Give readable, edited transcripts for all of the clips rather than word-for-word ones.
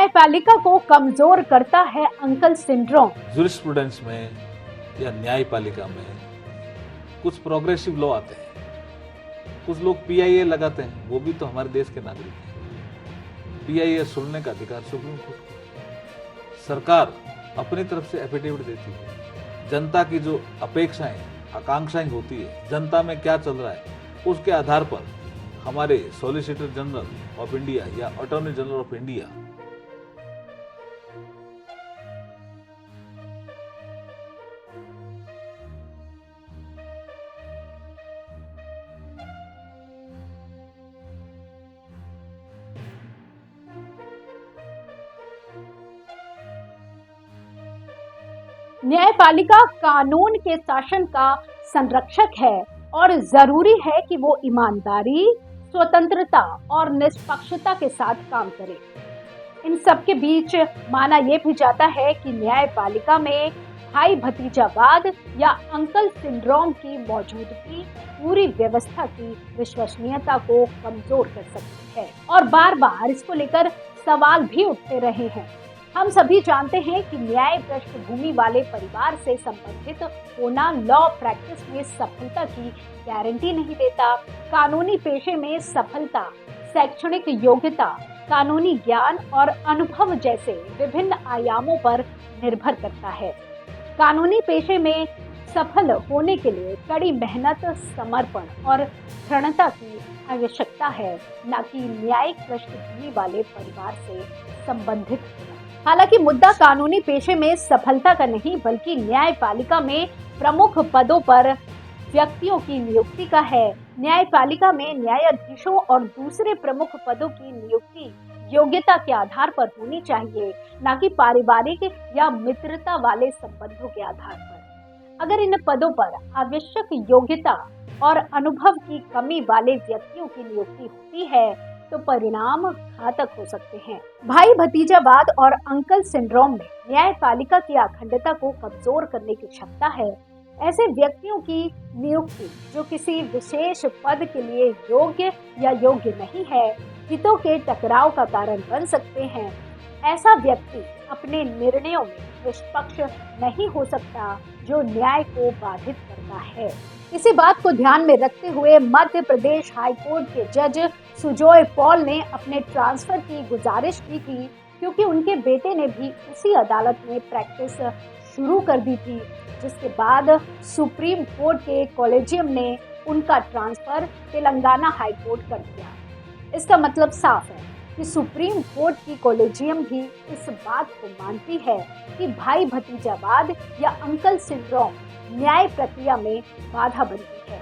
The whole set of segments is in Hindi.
न्यायपालिका को कमजोर करता है अंकल सिंड्रोम। जूरिस्प्रूडेंस में या न्यायपालिका में कुछ प्रोग्रेसिव लॉ आते हैं, कुछ लोग पीआईए लगाते हैं, वो भी तो हमारे देश के नागरिक हैं। पीआईए सुनने का अधिकार सुप्रीम कोर्ट को है। सरकार अपनी तरफ से एफिडेविट देती है, जनता की जो अपेक्षाएं आकांक्षाएं होती है, जनता में क्या चल रहा है, उसके आधार पर हमारे सॉलिसिटर जनरल ऑफ इंडिया या अटॉर्नी जनरल ऑफ इंडिया न्यायपालिका कानून के शासन का संरक्षक है और जरूरी है कि वो ईमानदारी, स्वतंत्रता और निष्पक्षता के साथ काम करे। इन सब के बीच माना यह भी जाता है कि न्यायपालिका में भाई भतीजावाद या अंकल सिंड्रोम की मौजूदगी पूरी व्यवस्था की विश्वसनीयता को कमजोर कर सकती है और बार बार इसको लेकर सवाल भी उठते रहे हैं। हम सभी जानते हैं कि न्याय पृष्ठभूमि वाले परिवार से संबंधित होना लॉ प्रैक्टिस में सफलता की गारंटी नहीं देता। कानूनी पेशे में सफलता शैक्षणिक योग्यता, कानूनी ज्ञान और अनुभव जैसे विभिन्न आयामों पर निर्भर करता है। कानूनी पेशे में सफल होने के लिए कड़ी मेहनत, समर्पण और दृढ़ता की आवश्यकता है, न कि न्यायिक पृष्ठभूमि वाले परिवार से संबंधित होना। हालांकि मुद्दा कानूनी पेशे में सफलता का नहीं बल्कि न्यायपालिका में प्रमुख पदों पर व्यक्तियों की नियुक्ति का है। न्यायपालिका में न्यायाधीशों और दूसरे प्रमुख पदों की नियुक्ति योग्यता के आधार पर होनी चाहिए, न कि पारिवारिक या मित्रता वाले संबंधों के आधार पर। अगर इन पदों पर आवश्यक योग्यता और अनुभव की कमी वाले व्यक्तियों की नियुक्ति होती है तो परिणाम घातक हो सकते हैं। भाई भतीजावाद और अंकल सिंड्रोम में न्यायपालिका की अखंडता को कमजोर करने की क्षमता है। ऐसे व्यक्तियों की नियुक्ति जो किसी विशेष पद के लिए योग्य या योग्य नहीं है, हितों के टकराव का कारण बन सकते हैं। ऐसा व्यक्ति अपने निर्णयों में निष्पक्ष नहीं हो सकता, जो न्याय को बाधित करता है। इसी बात को ध्यान में रखते हुए मध्य प्रदेश हाईकोर्ट के जज सुजॉय पॉल ने अपने ट्रांसफर की गुजारिश की थी, क्योंकि उनके बेटे ने भी उसी अदालत में प्रैक्टिस शुरू कर दी थी, जिसके बाद सुप्रीम कोर्ट के कॉलेजियम ने उनका ट्रांसफर तेलंगाना हाईकोर्ट कर दिया। इसका मतलब साफ है कि सुप्रीम कोर्ट की कॉलेजियम भी इस बात को मानती है कि भाई भतीजावाद या अंकल सिंड्रोम न्याय प्रक्रिया में बाधा बनती है।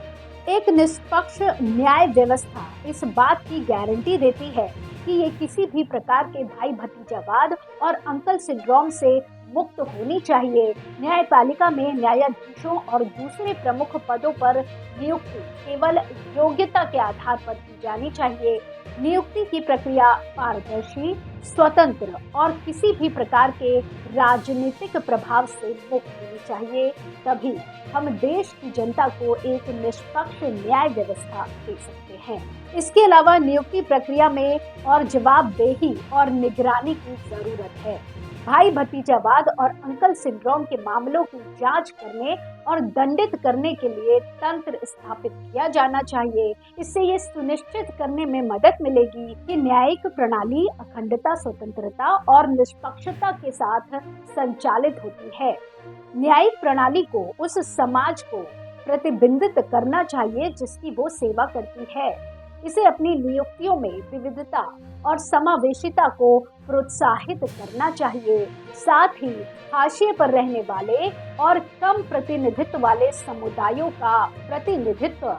एक निष्पक्ष न्याय व्यवस्था इस बात की गारंटी देती है कि ये किसी भी प्रकार के भाई भतीजावाद और अंकल सिंड्रोम से मुक्त होनी चाहिए। न्यायपालिका में न्यायाधीशों और दूसरे प्रमुख पदों पर नियुक्ति केवल योग्यता के आधार पर की जानी चाहिए। नियुक्ति की प्रक्रिया पारदर्शी, स्वतंत्र और किसी भी प्रकार के राजनीतिक प्रभाव से मुक्त होनी चाहिए। तभी हम देश की जनता को एक निष्पक्ष न्याय व्यवस्था दे सकते हैं। इसके अलावा नियुक्ति प्रक्रिया में और जवाबदेही और निगरानी की जरूरत है। भाई भतीजावाद और अंकल सिंड्रोम के मामलों की जांच करने और दंडित करने के लिए तंत्र स्थापित किया जाना चाहिए। इससे ये सुनिश्चित करने में मदद मिलेगी कि न्यायिक प्रणाली अखंडता, स्वतंत्रता और निष्पक्षता के साथ संचालित होती है। न्यायिक प्रणाली को उस समाज को प्रतिबिंबित करना चाहिए जिसकी वो सेवा करती है। इसे अपनी नियुक्तियों में विविधता और समावेशिता को प्रोत्साहित करना चाहिए। साथ ही हाशिए पर रहने वाले और कम प्रतिनिधित्व वाले समुदायों का प्रतिनिधित्व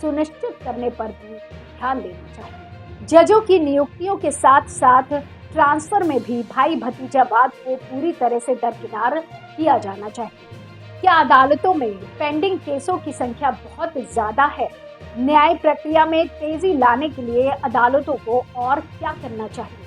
सुनिश्चित करने पर भी ध्यान देना चाहिए। जजों की नियुक्तियों के साथ साथ ट्रांसफर में भी भाई भतीजावाद को पूरी तरह से दरकिनार किया जाना चाहिए। क्या अदालतों में पेंडिंग केसों की संख्या बहुत ज्यादा है? न्याय प्रक्रिया में तेजी लाने के लिए अदालतों को और क्या करना चाहिए?